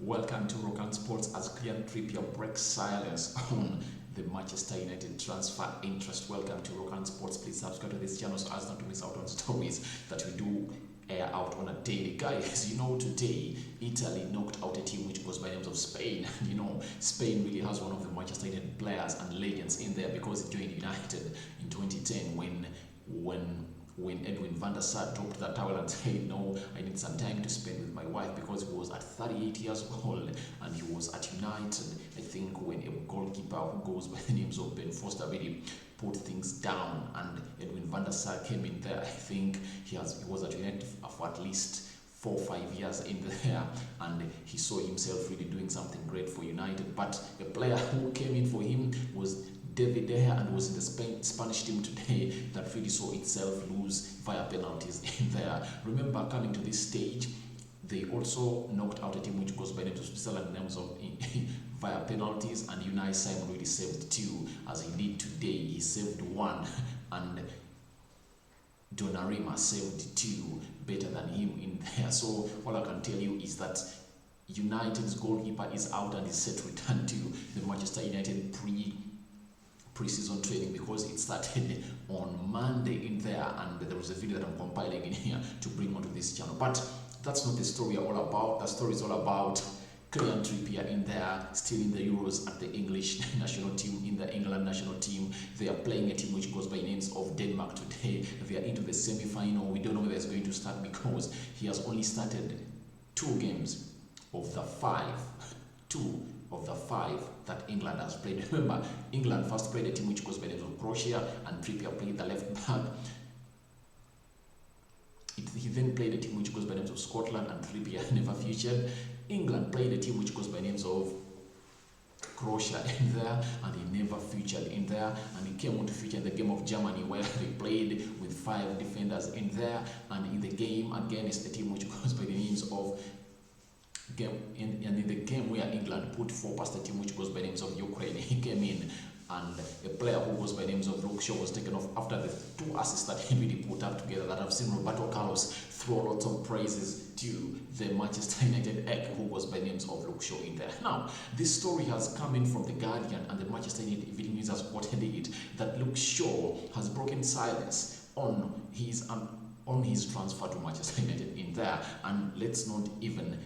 Welcome to Rokani Sports as Kieran Trippier breaks silence on the Manchester United transfer interest. Welcome to Rokani Sports. Please subscribe to this channel so as not to miss out on stories that we do air out on a daily. Guys, today Italy knocked out a team which goes by the names of Spain. Spain really has one of the Manchester United players and legends in there because he joined United in 2010 when Edwin van der Sar dropped that towel and said, no, I need some time to spend with my wife, because he was at 38 years old and he was at United. I think when a goalkeeper who goes by the names of Ben Foster really put things down and Edwin van der Sar came in there, I think he was at United for at least 4 or 5 years in there, and he saw himself really doing something great for United. But a player who came in for him was David De Gea, and was in the Spanish team today that really saw itself lose via penalties in there. Remember, coming to this stage, they also knocked out a team which goes by the name of Switzerland names of via penalties, and Unai Simon really saved 2, as he did today. He saved 1, and Donnarumma saved 2, better than him in there. So all I can tell you is that United's goalkeeper is out and is set to return to the Manchester United pre-season training, because it started on Monday in there, and there was a video that I'm compiling in here to bring onto this channel. But that's not the story all about. The story is all about Kieran Trippier in there, still in the Euros at the English national team, in the England national team. They are playing a team which goes by names of Denmark today. They are into the semi-final. We don't know whether it's going to start because he has only started 2 games of the 5. 2 of the 5 that England has played. Remember, England first played a team which goes by the name of Croatia, and Trippier played the left back. He then played a team which goes by the names of Scotland, and Trippier never featured. England played a team which goes by the names of Croatia in there, and he never featured in there, and he came on to feature in the game of Germany, where they played with 5 defenders in there, and in the game against a team which goes by the names of in the game where England put 4 past the team which goes by names of Ukraine, he came in, and a player who goes by names of Rokani was taken off after the 2 assists that he really put up together, that I've seen Roberto Carlos throw lots of praises to the Manchester United egg who goes by names of Rokani in there. Now, this story has come in from The Guardian, and the Manchester United Evening News has quoted it, that Rokani has broken silence on his transfer to Manchester United in there. And let's not even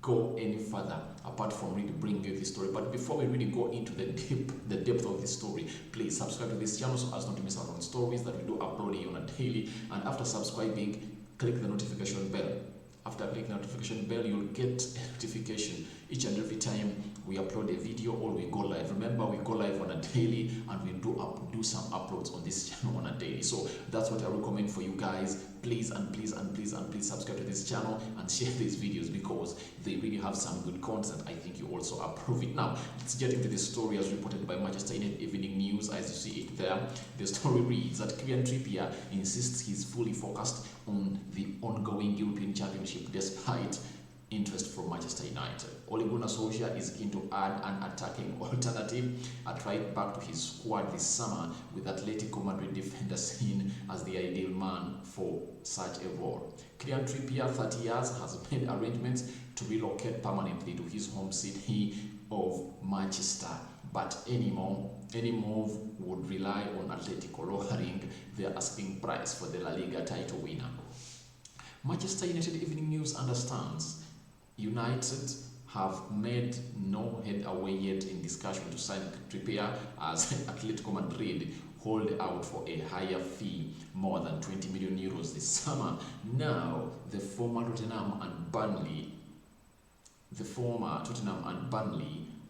go any further apart from really bringing you this story. But before we really go into the depth of this story, please subscribe to this channel so as not to miss out on stories that we do upload here on a daily. And after subscribing, click the notification bell. After clicking the notification bell, you'll get a notification each and every time we upload a video or we go live. Remember, we go live on a daily, and we do some uploads on this channel on a daily. So that's what I recommend for you guys. Please and please and please and please subscribe to this channel and share these videos, because they really have some good content. I think you also approve it. Now, let's get into the story as reported by Manchester United Evening News. As you see it there, the story reads that Kieran Trippier insists he's fully focused on the ongoing European Championship despite interest from Manchester United. Ole Gunnar Solskjaer is keen to add an attacking alternative at right back to his squad this summer, with Atletico Madrid defender seen as the ideal man for such a role. Kieran Trippier, 30 years, has made arrangements to relocate permanently to his home city of Manchester, but any move would rely on Atletico lowering their asking price for the La Liga title winner. Manchester United Evening News understands United have made no headway yet in discussion to sign Trippier, as Atletico Madrid hold out for a higher fee, more than 20 million euros this summer. Now, the former Tottenham and Burnley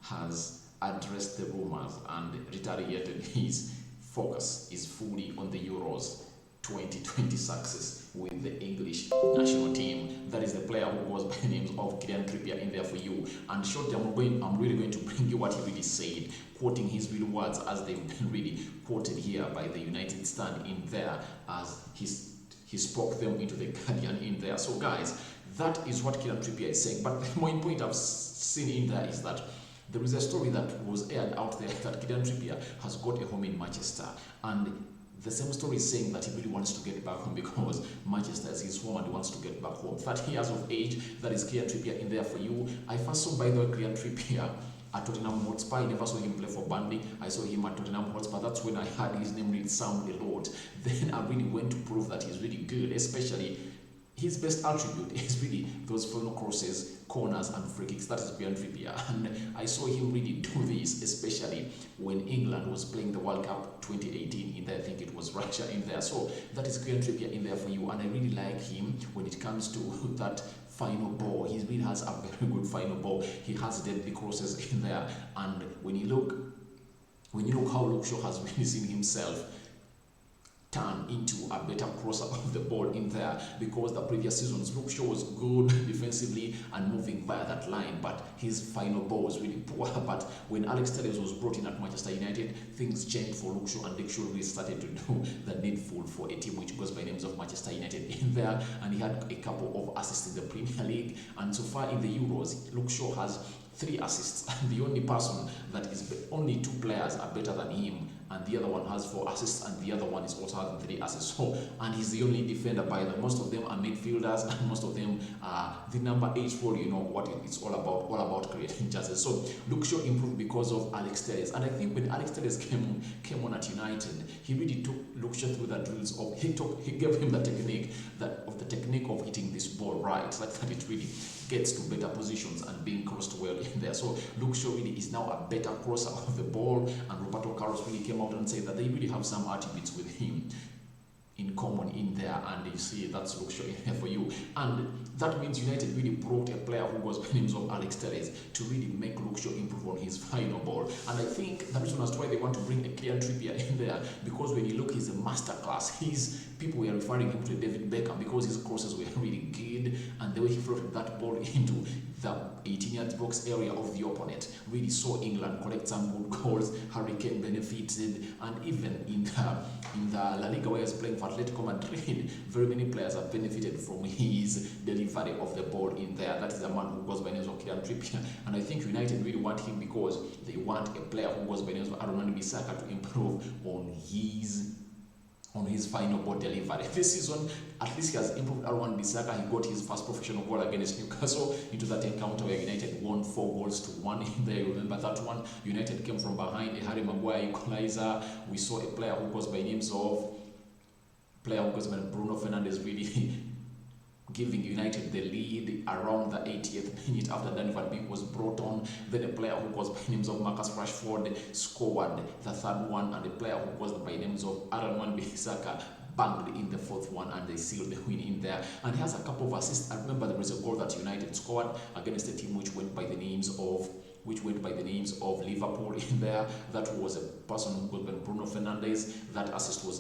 has addressed the rumors and reiterated his focus is fully on the Euros 2020 success with the English national team. That is the player who goes by the names of Kieran Trippier in there for you. And shortly, I'm really going to bring you what he really said, quoting his real words as they've been really quoted here by the United stand in there, as he spoke them into the Guardian in there. So guys, that is what Kieran Trippier is saying. But the main point I've seen in there is that there is a story that was aired out there that Kieran Trippier has got a home in Manchester, and The same story is saying that he really wants to get back home because Manchester is his home and he wants to get back home. 30 years of age, that is Kieran Trippier in there for you. I first saw, by the way, Kieran Trippier at Tottenham Hotspur. I never saw him play for Burnley. I saw him at Tottenham Hotspur. That's when I heard his name really sound a lot. Then I really went to prove that he's really good, especially his best attribute is really those final crosses, corners and free kicks. That is Kieran Trippier. And I saw him really do this, especially when England was playing the World Cup 2018 in there. I think it was Russia in there. So that is Kieran Trippier in there for you. And I really like him when it comes to that final ball. He really has a very good final ball. He has deadly crosses in there. And when you look how Luke Shaw has really seen himself turn into a better crosser of the ball in there, because the previous seasons Luke Shaw was good defensively and moving via that line, but his final ball was really poor. But when Alex Telles was brought in at Manchester United, things changed for Luke Shaw, and Luke Shaw really started to do the needful for a team which goes by names of Manchester United in there, and he had a couple of assists in the Premier League. And so far in the Euros, Luke Shaw has 3 assists, and the only person that is only 2 players are better than him, and the other one has 4 assists, and the other one is also having 3 assists. So, and he's the only defender by the most of them are midfielders, and most of them are the number 8 role. You know what it's all about creating chances. So Luke Shaw improved because of Alex Telles, and I think when Alex Telles came on at United, he really took Luke Shaw through the drills of he gave him the technique of hitting this ball right, like that it really gets to better positions and being crossed well in there. So Luke Shaw really is now a better crosser of the ball, and Roberto Carlos really came out and said that they really have some attributes with him in common in there, and you see that's Luke Shaw in there for you. And that means United really brought a player who goes by the names of Alex Telles to really make Luke Shaw improve on his final ball. And I think the reason as to why they want to bring a Kieran Trippier in there, because when you look, he's a masterclass. People were referring him to David Beckham because his crosses were really good, and the way he floated that ball into the 18-yard box area of the opponent really saw England collect some good goals. Harry Kane benefited, and even in the La Liga where he's playing for Atletico Madrid, very many players have benefited from his delivery of the ball in there. That is a man who goes by the name of Kieran Trippier, and I think United really want him because they want a player who goes by the name of Aaron Wan-Bissaka to improve on his final ball delivery. This season, at least he has improved. Aaron Wan-Bissaka, he got his first professional goal against Newcastle into that encounter where United won 4-1 in there. You remember that one? United came from behind, a Harry Maguire equalizer. We saw a player who goes by Bruno Fernandes really giving United the lead around the 80th minute after Danny Van Beek was brought on. Then a player who goes by names of Marcus Rashford scored the 3rd one, and a player who goes by names of Aaron Wan-Bissaka banged in the 4th one, and they sealed the win in there. And he has a couple of assists. I remember there was a goal that United scored against a team which went by the names of Liverpool in there. That was a person who got by Bruno Fernandes. That assist was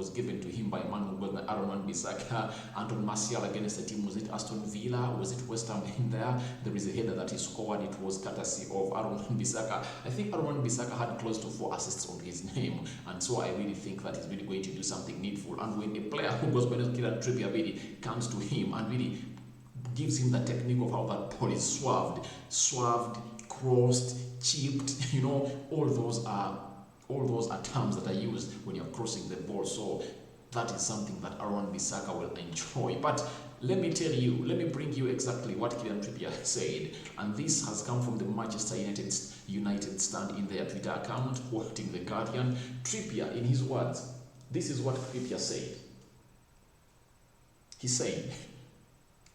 given to him by a man who got by Aaron Wan-Bissaka. Anton Martial against the team, was it Aston Villa? Was it West Ham in there? There is a header that he scored. It was courtesy of Aaron Wan-Bissaka. I think Aaron Wan-Bissaka had close to 4 assists on his name, and so I really think that he's really going to do something needful. And when a player who goes by Kieran Trippier really comes to him and really gives him the technique of how that ball is swerved, crossed, chipped, all those are terms that are used when you're crossing the ball. So that is something that Aaron Wan-Bissaka will enjoy. But let me bring you exactly what Kieran Trippier said, and this has come from the Manchester United stand in their Twitter account, quoting The Guardian. Trippier, in his words, this is what Trippier said. He said,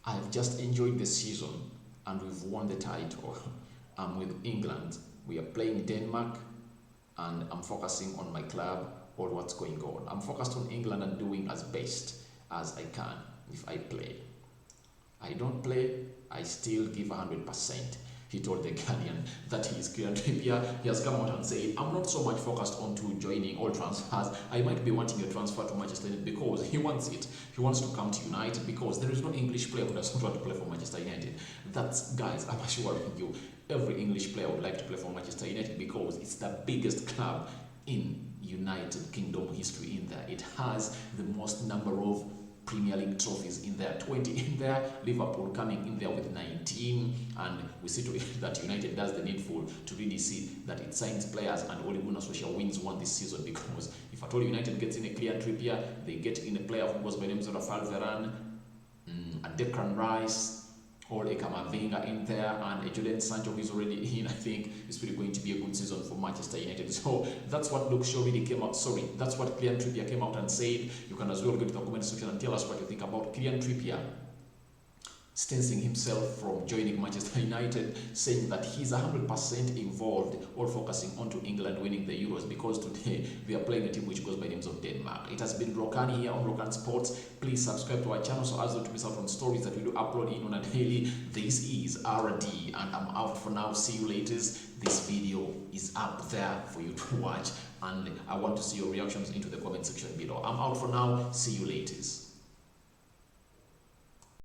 "I've just enjoyed the season and we've won the title. I'm with England. We are playing Denmark and I'm focusing on my club, or what's going on. I'm focused on England and doing as best as I can if I play. I don't play, I still give 100%. He told The Guardian that he is Kieran Trippier. He has come out and said, "I'm not so much focused on joining all transfers. I might be wanting a transfer to Manchester United because he wants it. He wants to come to United because there is no English player who doesn't want to play for Manchester United." That's, guys, I'm assuring you, every English player would like to play for Manchester United because it's the biggest club in United Kingdom history in there. It has the most number of Premier League trophies in there, 20 in there, Liverpool coming in there with 19, and we see to it that United does the needful to really see that it signs players, and Ole Gunnar Solskjaer wins one this season, because If at all United gets in a Kieran Trippier, they get in a player who goes by the name of Rafael Varane, a Declan Rice, or a Kamavinga in there, and a Jadon Sancho who is already in. I think it's really going to be a good season for Manchester United. So that's what Luke Shaw really came out. Sorry, that's what Kieran Trippier came out and said. You can as well go to the comment section and tell us what you think about Kieran Trippier distancing himself from joining Manchester United, saying that he's 100% involved, all focusing onto England winning the Euros, because today they are playing a team which goes by names of Denmark. It has been Rokani here on Rokani Sports. Please subscribe to our channel so as not to miss out on stories that we do upload in on a daily. This is RD, and I'm out for now. See you later. This video is up there for you to watch, and I want to see your reactions into the comment section below. I'm out for now. See you later.